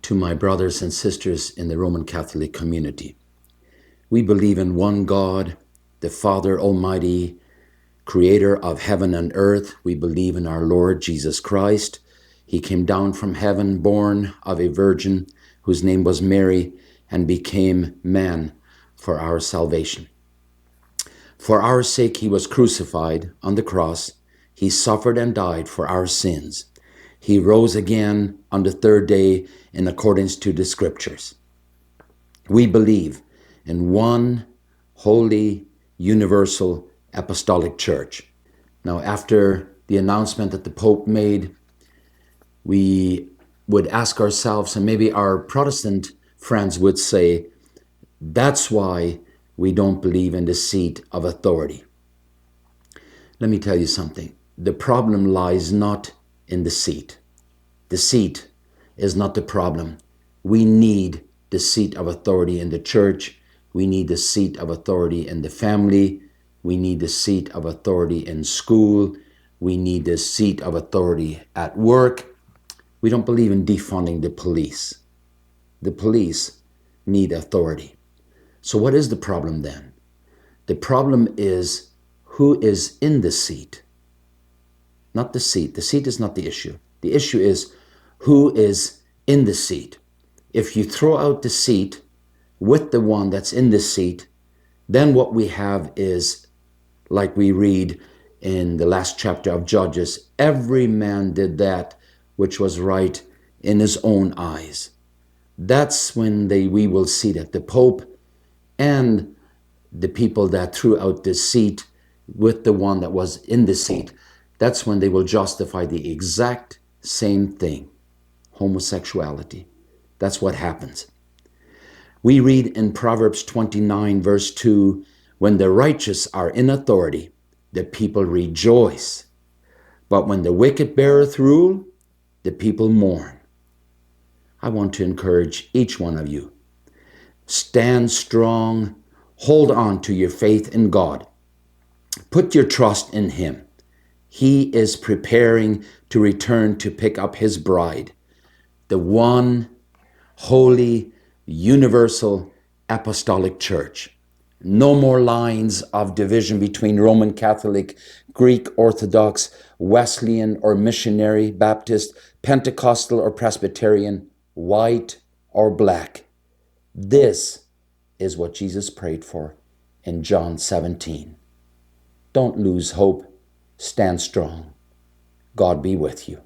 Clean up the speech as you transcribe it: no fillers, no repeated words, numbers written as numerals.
to my brothers and sisters in the Roman Catholic community. We believe in one God, the Father Almighty, creator of heaven and earth. We believe in our Lord Jesus Christ. He came down from heaven, born of a virgin whose name was Mary, and became man for our salvation. For our sake he was crucified on the cross. He suffered and died for our sins. He rose again on the third day in accordance to the scriptures. We believe in one holy, universal, apostolic church. Now, after the announcement that the Pope made, we would ask ourselves, and maybe our Protestant friends would say, that's why we don't believe in the seat of authority. Let me tell you something. The problem lies not in the seat. The seat is not the problem. We need the seat of authority in the church. We need the seat of authority in the family. We need the seat of authority in school. We need the seat of authority at work. We don't believe in defunding the police. The police need authority. So what is the problem then? The problem is who is in the seat, not the seat. The seat is not the issue. The issue is who is in the seat. If you throw out the seat with the one that's in the seat, then what we have is, like we read in the last chapter of Judges, every man did that which was right in his own eyes. That's when we will see that the Pope and the people that threw out the seat with the one that was in the seat, that's when they will justify the exact same thing, homosexuality. That's what happens. We read in Proverbs 29 verse 2, when the righteous are in authority, the people rejoice. But when the wicked beareth rule, the people mourn. I want to encourage each one of you. Stand strong. Hold on to your faith in God. Put your trust in Him. He is preparing to return to pick up His bride, the one holy, universal, apostolic church. No more lines of division between Roman Catholic, Greek Orthodox, Wesleyan or Missionary Baptist, Pentecostal or Presbyterian, white or black. This is what Jesus prayed for in John 17. Don't lose hope. Stand strong. God be with you.